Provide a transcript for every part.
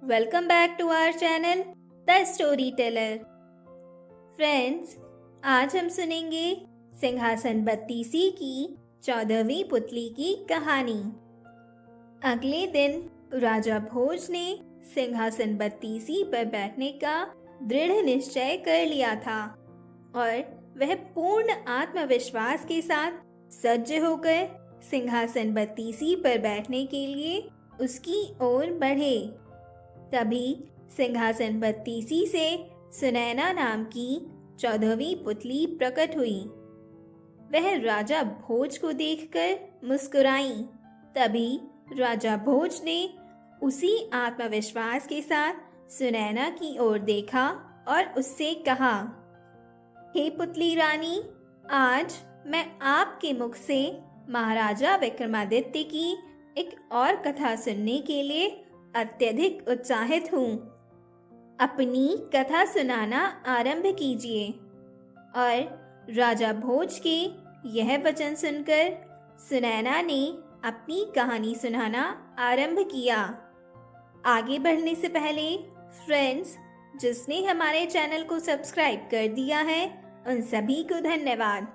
Welcome back to our channel The Storyteller. Friends, आज हम सुनेंगे सिंहासन बत्तीसी की 14वीं पुतली की कहानी। अगले दिन राजा भोज ने सिंहासन बत्तीसी पर बैठने का दृढ़ निश्चय कर लिया था और वह पूर्ण आत्मविश्वास के साथ सज्ज होकर सिंहासन बत्तीसी पर बैठने के लिए उसकी ओर बढ़े। तभी सिंहासन बत्तीसी से सुनैना नाम की 14वीं पुतली प्रकट हुई। वह राजा भोज को देखकर मुस्कुराई। तभी राजा भोज ने उसी आत्मविश्वास के साथ सुनैना की ओर देखा और उससे कहा, हे पुतली रानी, आज मैं आपके मुख से महाराजा विक्रमादित्य की एक और कथा सुनने के लिए अत्यधिक उत्साहित हूँ। अपनी कथा सुनाना आरंभ कीजिए। और राजा भोज के यह वचन सुनकर सुनैना ने अपनी कहानी सुनाना आरंभ किया। आगे बढ़ने से पहले फ्रेंड्स, जिसने हमारे चैनल को सब्सक्राइब कर दिया है उन सभी को धन्यवाद,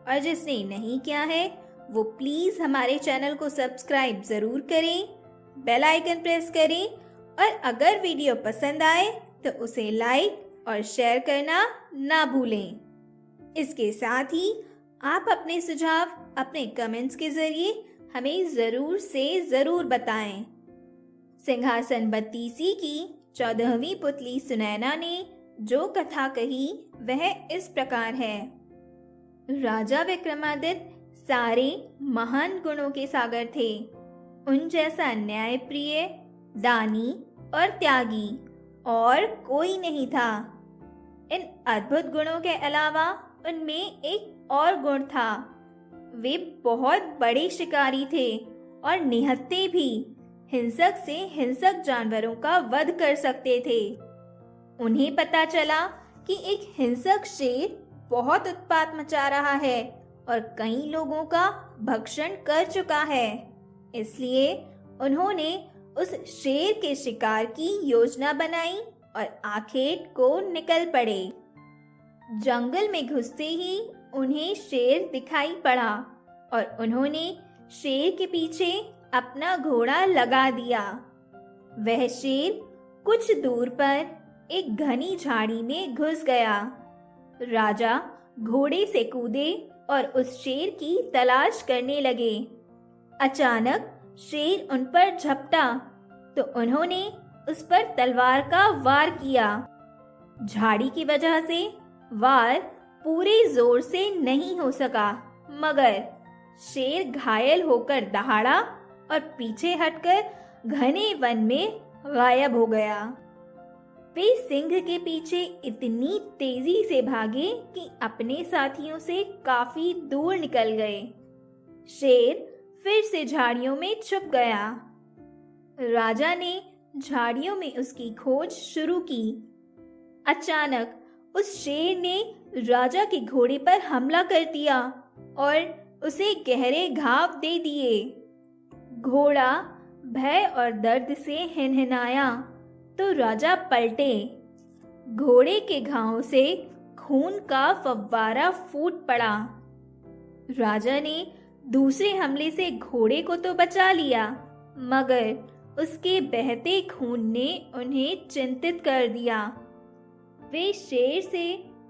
और जिसने नहीं किया है वो प्लीज़ हमारे चैनल को सब्सक्राइब ज़रूर करें, बेल आइकन प्रेस करें और अगर वीडियो पसंद आए तो उसे लाइक और शेयर करना ना भूलें। इसके साथ ही आप अपने सुझाव अपने कमेंट्स के ज़रिए हमें ज़रूर से ज़रूर बताएं। सिंहासन बत्तीसी की 14वीं पुतली सुनैना ने जो कथा कही वह इस प्रकार है। राजा विक्रमादित्य सारे महान गुणों के सागर थे। उन जैसा न्यायप्रिय, दानी और त्यागी और कोई नहीं था। इन अद्भुत गुणों के अलावा उनमें एक और गुण था। वे बहुत बड़े शिकारी थे और निहत्थे भी। हिंसक से हिंसक जानवरों का वध कर सकते थे। उन्हें पता चला कि एक हिंसक शेर बहुत उत्पात मचा रहा है और कई लोगों का भक्षण कर चुका है। इसलिए उन्होंने उस शेर के शिकार की योजना बनाई और आखेट को निकल पड़े। जंगल में घुसते ही उन्हें शेर दिखाई पड़ा और उन्होंने शेर के पीछे अपना घोड़ा लगा दिया। वह शेर कुछ दूर पर एक घनी झाड़ी में घुस गया। राजा घोड़े से कूदे और उस शेर की तलाश करने लगे। अचानक शेर उन पर झपटा तो उन्होंने उस पर तलवार का वार किया। झाड़ी की वजह से वार पूरे जोर से नहीं हो सका, मगर शेर घायल होकर दहाड़ा और पीछे हटकर घने वन में गायब हो गया। वे सिंह के पीछे इतनी तेजी से भागे कि अपने साथियों से काफी दूर निकल गए। शेर फिर से झाड़ियों में छुप गया। राजा ने झाड़ियों में उसकी खोज शुरू की। अचानक उस शेर ने राजा के घोड़े पर हमला कर दिया और उसे गहरे घाव दे दिए। घोड़ा भय और दर्द से हिनहिनाया तो राजा पलटे। घोड़े के घावों से खून का फव्वारा फूट पड़ा। राजा ने दूसरे हमले से घोड़े को तो बचा लिया, मगर उसके बहते खून ने उन्हें चिंतित कर दिया। वे शेर से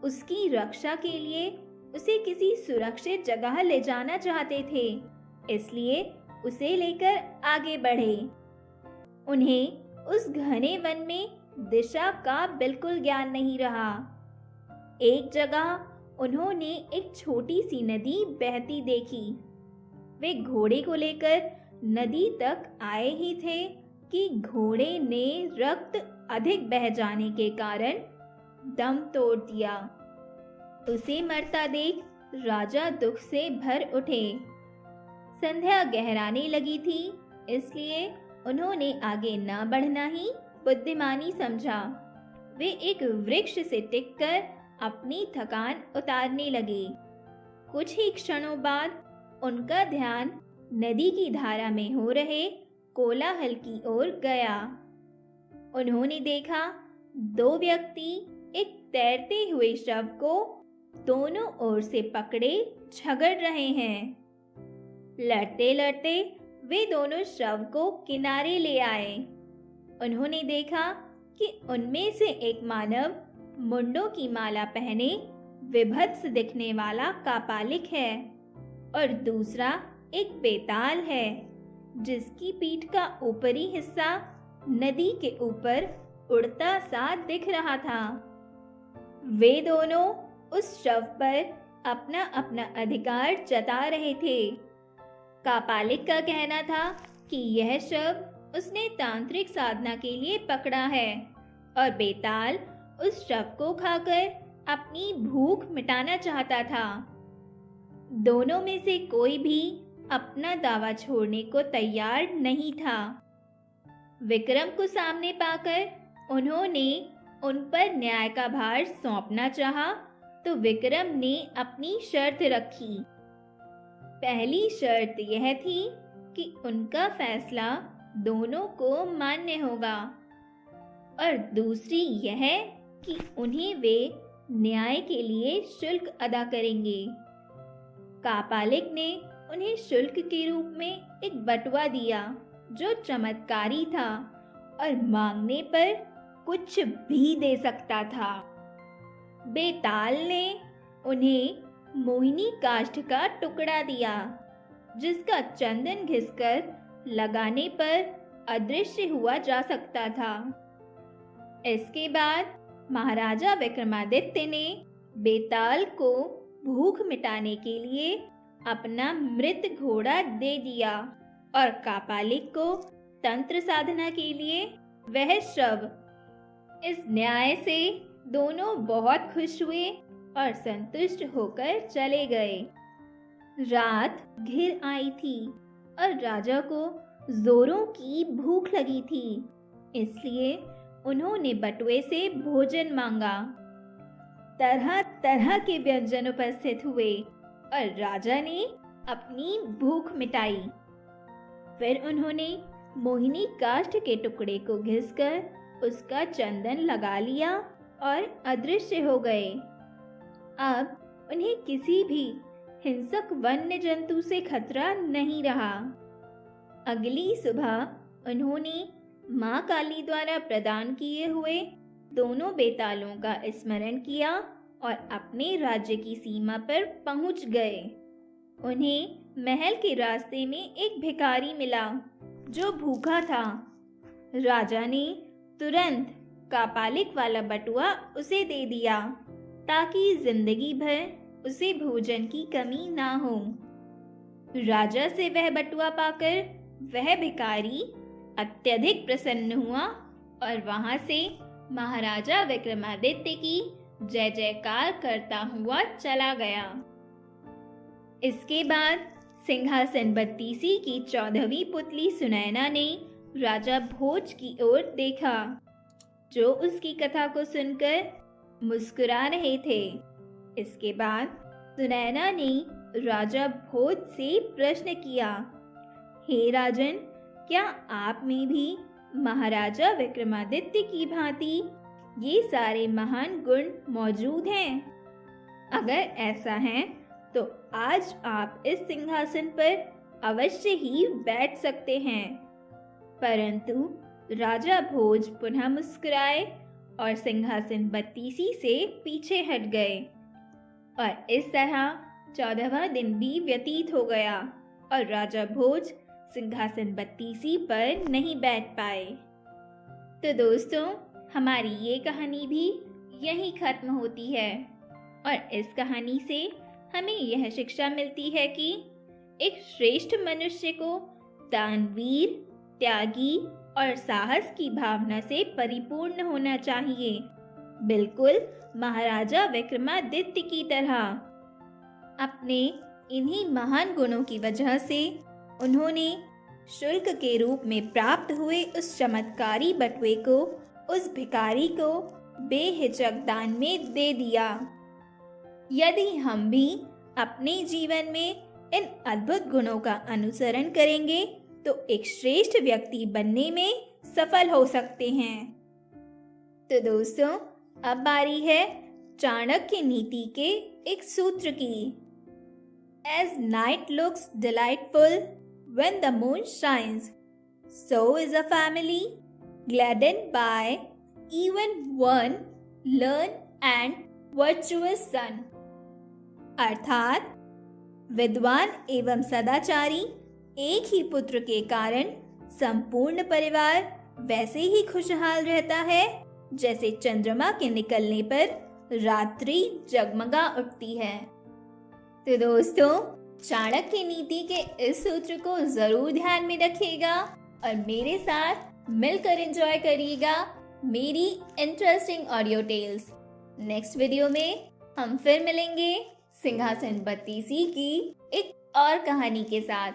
उसकी रक्षा के लिए उसे किसी सुरक्षित जगह ले जाना चाहते थे, इसलिए उसे लेकर आगे बढ़े। उन्हें उस घने वन में दिशा का बिल्कुल ज्ञान नहीं रहा। एक जगह उन्होंने एक छोटी सी नदी बहती देखी। वे घोड़े को लेकर नदी तक आए ही थे कि घोड़े ने रक्त अधिक बह जाने के कारण दम तोड़ दिया। उसे मरता देख राजा दुख से भर उठे। संध्या गहराने लगी थी, इसलिए उन्होंने आगे न बढ़ना ही बुद्धिमानी समझा। वे एक वृक्ष से टिककर अपनी थकान उतारने लगे। कुछ ही क्षणों बाद उनका ध्यान नदी की धारा में हो रहे कोलाहल की ओर गया। उन्होंने देखा दो व्यक्ति एक तैरते हुए शव को दोनों ओर से पकड़े झगड़ रहे हैं। लड़ते लड़ते वे दोनों शव को किनारे ले आए। उन्होंने देखा कि उनमें से एक मानव मुंडों की माला पहने विभत्स दिखने वाला कापालिक है और दूसरा एक बेताल है जिसकी पीठ का ऊपरी हिस्सा नदी के ऊपर उड़ता सा दिख रहा था। वे दोनों उस शव पर अपना अपना अधिकार जता रहे थे। कापालिक का कहना था कि यह शव उसने तांत्रिक साधना के लिए पकड़ा है और बेताल उस शव को खाकर अपनी भूख मिटाना चाहता था। दोनों में से कोई भी अपना दावा छोड़ने को तैयार नहीं था। विक्रम को सामने पाकर उन्होंने उन पर न्याय का भार सौंपना चाहा तो विक्रम ने अपनी शर्त रखी। पहली शर्त यह थी कि उनका फैसला दोनों को मान्य होगा और दूसरी यह कि उन्हें वे न्याय के लिए शुल्क अदा करेंगे। कापालिक ने उन्हें शुल्क के रूप में एक बटुआ दिया जो चमत्कारी था और मांगने पर कुछ भी दे सकता था। बेताल ने उन्हें मोहिनी काष्ठ का टुकड़ा दिया जिसका चंदन घिसकर लगाने पर अदृश्य हुआ जा सकता था। इसके बाद महाराजा विक्रमादित्य ने बेताल को भूख मिटाने के लिए अपना मृत घोड़ा दे दिया और कापालिक को तंत्र साधना के लिए वह शव। इस न्याय से दोनों बहुत खुश हुए और संतुष्ट होकर चले गए। रात घिर आई थी और राजा को जोरों की भूख लगी थी, इसलिए उन्होंने बटुए से भोजन मांगा। तरह तरह के व्यंजन उपस्थित हुए और राजा ने अपनी भूख मिटाई। फिर उन्होंने मोहिनी काष्ठ के टुकड़े को घिसकर उसका चंदन लगा लिया और अदृश्य हो गए। अब उन्हें किसी भी हिंसक वन्य जंतु से खतरा नहीं रहा। अगली सुबह उन्होंने माँ काली द्वारा प्रदान किए हुए दोनों बेतालों का स्मरण किया और अपने राज्य की सीमा पर पहुंच गए। उन्हें महल के रास्ते में एक भिखारी मिला जो भूखा था। राजा ने तुरंत कापालिक वाला बटुआ उसे दे दिया ताकि जिंदगी भर उसे भोजन की कमी ना हो। राजा से वह बटुआ पाकर वह भिखारी अत्यधिक प्रसन्न हुआ और वहां से महाराजा विक्रमादित्य की जय जयकार करता हुआ चला गया। इसके बाद सिंहासन बत्तीसी की 14वीं पुतली सुनैना ने राजा भोज की ओर देखा, जो उसकी कथा को सुनकर मुस्कुरा रहे थे। इसके बाद सुनैना ने राजा भोज से प्रश्न किया, हे राजन, क्या आप में भी महाराजा विक्रमादित्य की भांति ये सारे महान गुण मौजूद हैं? अगर ऐसा है तो आज आप इस सिंहासन पर अवश्य ही बैठ सकते हैं। परंतु राजा भोज पुनः मुस्कुराए और सिंहासन बत्तीसी से पीछे हट गए और इस तरह 14वां दिन भी व्यतीत हो गया और राजा भोज सिंहासन बत्तीसी पर नहीं बैठ पाए। तो दोस्तों, हमारी ये कहानी भी यहीं खत्म होती है और इस कहानी से हमें यह शिक्षा मिलती है कि एक श्रेष्ठ मनुष्य को दानवीर, त्यागी और साहस की भावना से परिपूर्ण होना चाहिए, बिल्कुल महाराजा विक्रमादित्य की तरह। अपने इन्हीं महान गुणों की वजह से उन्होंने शुल्क के रूप में प्राप्त हुए उस चमत्कारी बटुए को उस भिखारी को बेहिचक दान में दे दिया। यदि हम भी अपने जीवन में इन अद्भुत गुणों का अनुसरण करेंगे तो एक श्रेष्ठ व्यक्ति बनने में सफल हो सकते हैं। तो दोस्तों, अब बारी है चाणक्य नीति के एक सूत्र की। As night looks delightful when the moon shines, so is a family gladdened by even one learned and virtuous son। अर्थात विद्वान एवं सदाचारी एक ही पुत्र के कारण संपूर्ण परिवार वैसे ही खुशहाल रहता है जैसे चंद्रमा के निकलने पर रात्रि जगमगा उठती है। तो दोस्तों, चाणक्य नीति के इस सूत्र को जरूर ध्यान में रखिएगा और मेरे साथ मिलकर एंजॉय करिएगा मेरी interesting audio tales. Next video में हम फिर मिलेंगे सिंहासन बत्तीसी की एक और कहानी के साथ।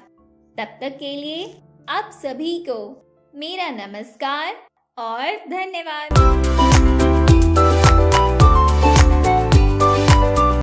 तब तक के लिए आप सभी को मेरा नमस्कार और धन्यवाद।